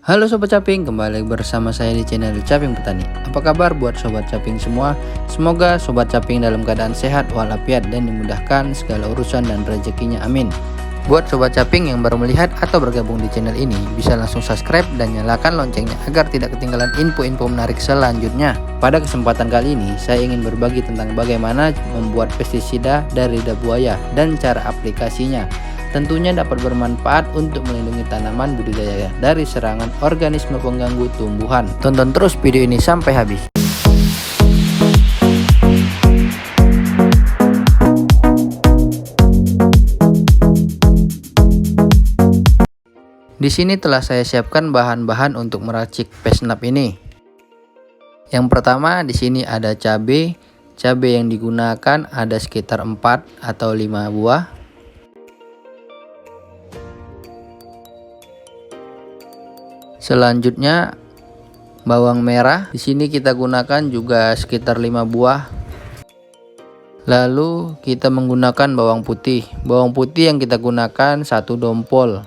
Halo Sobat Caping, kembali bersama saya di channel Caping Petani. Apa kabar buat Sobat Caping semua? Semoga Sobat Caping dalam keadaan sehat walafiat dan dimudahkan segala urusan dan rezekinya, amin. Buat Sobat Caping yang baru melihat atau bergabung di channel ini, bisa langsung subscribe dan nyalakan loncengnya agar tidak ketinggalan info-info menarik selanjutnya. Pada kesempatan kali ini, saya ingin berbagi tentang bagaimana membuat pestisida dari lidah buaya dan cara aplikasinya. Tentunya dapat bermanfaat untuk melindungi tanaman budidaya dari serangan organisme pengganggu tumbuhan. Tonton terus video ini sampai habis. Di sini telah saya siapkan bahan-bahan untuk meracik pesnap ini. Yang pertama di sini ada cabai. Cabai yang digunakan ada sekitar 4 atau 5 buah. Selanjutnya bawang merah, di sini kita gunakan juga sekitar 5 buah. Lalu kita menggunakan bawang putih. Bawang putih yang kita gunakan 1 dompol.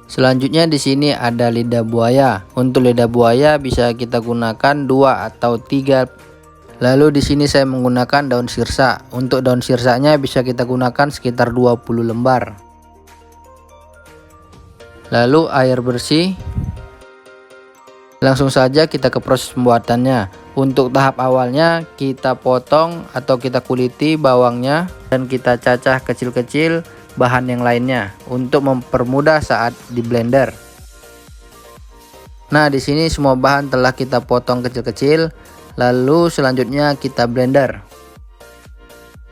Selanjutnya di sini ada lidah buaya. Untuk lidah buaya bisa kita gunakan 2 atau 3. Lalu di sini saya menggunakan daun sirsa. Untuk daun sirsanya bisa kita gunakan sekitar 20 lembar. Lalu air bersih. Langsung saja kita ke proses pembuatannya. Untuk tahap awalnya kita potong atau kita kuliti bawangnya dan kita cacah kecil-kecil bahan yang lainnya untuk mempermudah saat di blender. Nah, di sini semua bahan telah kita potong kecil-kecil, lalu selanjutnya kita blender.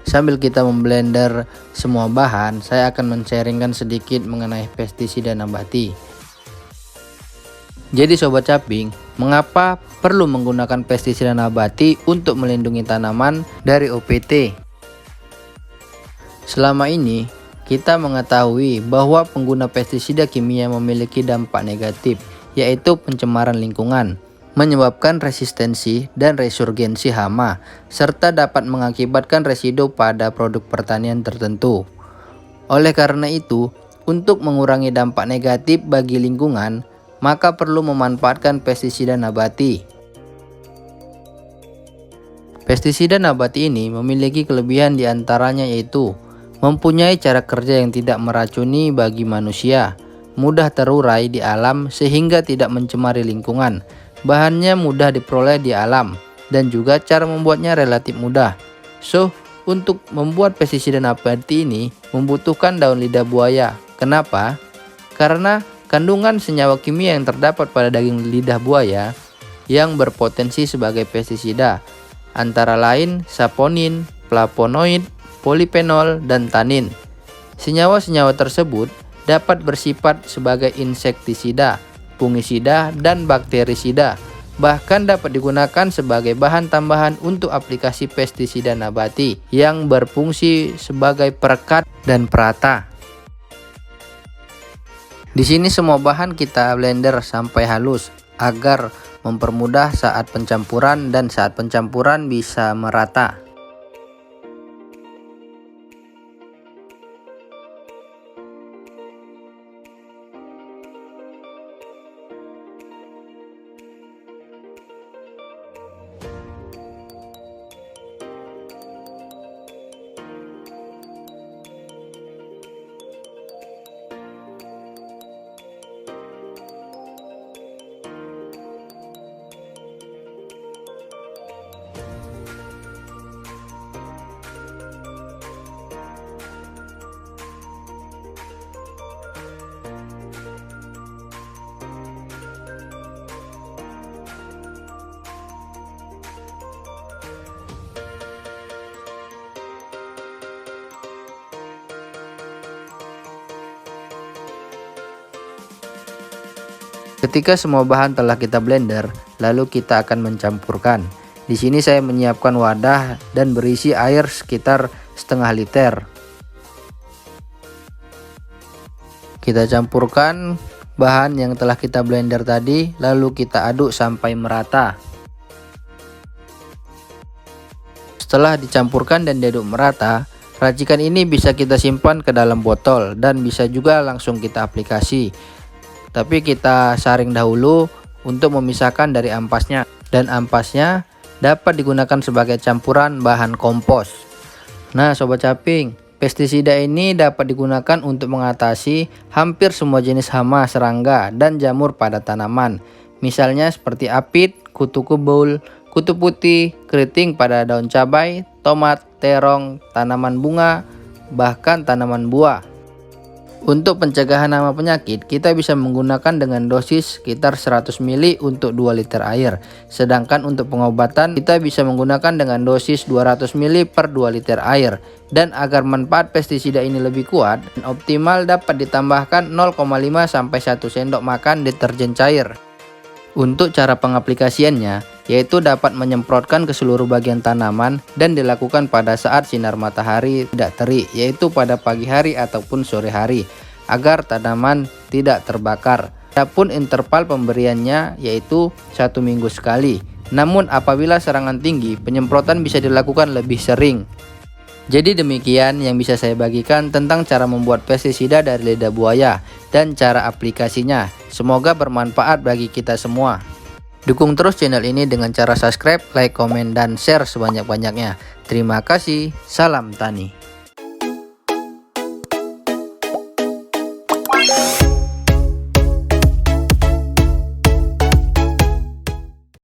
Sambil kita memblender semua bahan, saya akan men-sharingkan sedikit mengenai pestisida nabati. Jadi Sobat Caping, mengapa perlu menggunakan pestisida nabati untuk melindungi tanaman dari OPT? Selama ini, kita mengetahui bahwa pengguna pestisida kimia memiliki dampak negatif, yaitu pencemaran lingkungan, menyebabkan resistensi dan resurgensi hama, serta dapat mengakibatkan residu pada produk pertanian tertentu. Oleh karena itu, untuk mengurangi dampak negatif bagi lingkungan, maka perlu memanfaatkan pestisida nabati. Pestisida nabati ini memiliki kelebihan diantaranya yaitu mempunyai cara kerja yang tidak meracuni bagi manusia, mudah terurai di alam sehingga tidak mencemari lingkungan. Bahannya mudah diperoleh di alam dan juga cara membuatnya relatif mudah. So, untuk membuat pestisida nabati ini membutuhkan daun lidah buaya. Kenapa? Karena kandungan senyawa kimia yang terdapat pada daging lidah buaya yang berpotensi sebagai pestisida antara lain saponin, flavonoid, polifenol, dan tanin. Senyawa-senyawa tersebut dapat bersifat sebagai insektisida, fungisida, dan bakterisida. Bahkan dapat digunakan sebagai bahan tambahan untuk aplikasi pestisida nabati yang berfungsi sebagai perekat dan perata. Di sini semua bahan kita blender sampai halus agar mempermudah saat pencampuran dan saat pencampuran bisa merata. Ketika semua bahan telah kita blender, lalu kita akan mencampurkan. Di sini saya menyiapkan wadah dan berisi air sekitar setengah liter. Kita campurkan bahan yang telah kita blender tadi, lalu kita aduk sampai merata. Setelah dicampurkan dan diaduk merata, racikan ini bisa kita simpan ke dalam botol dan bisa juga langsung kita aplikasi. tapi kita saring dahulu untuk memisahkan dari ampasnya, dan ampasnya dapat digunakan sebagai campuran bahan kompos. Nah Sobat Caping, pestisida ini dapat digunakan untuk mengatasi hampir semua jenis hama, serangga, dan jamur pada tanaman. Misalnya seperti apit, kutu kebul, kutu putih, keriting pada daun cabai, tomat, terong, tanaman bunga, bahkan tanaman buah. Untuk pencegahan hama penyakit, kita bisa menggunakan dengan dosis sekitar 100 ml untuk 2 liter air. Sedangkan untuk pengobatan, kita bisa menggunakan dengan dosis 200 ml per 2 liter air. Dan agar manfaat pestisida ini lebih kuat dan optimal, dapat ditambahkan 0,5 sampai 1 sendok makan deterjen cair. Untuk cara pengaplikasiannya, yaitu dapat menyemprotkan ke seluruh bagian tanaman dan dilakukan pada saat sinar matahari tidak terik, yaitu pada pagi hari ataupun sore hari, agar tanaman tidak terbakar. Adapun interval pemberiannya yaitu 1 minggu sekali. Namun apabila serangan tinggi, penyemprotan bisa dilakukan lebih sering. Jadi demikian yang bisa saya bagikan tentang cara membuat pestisida dari lidah buaya dan cara aplikasinya. Semoga bermanfaat bagi kita semua. Dukung terus channel ini dengan cara subscribe, like, komen, dan share sebanyak-banyaknya. Terima kasih. Salam tani.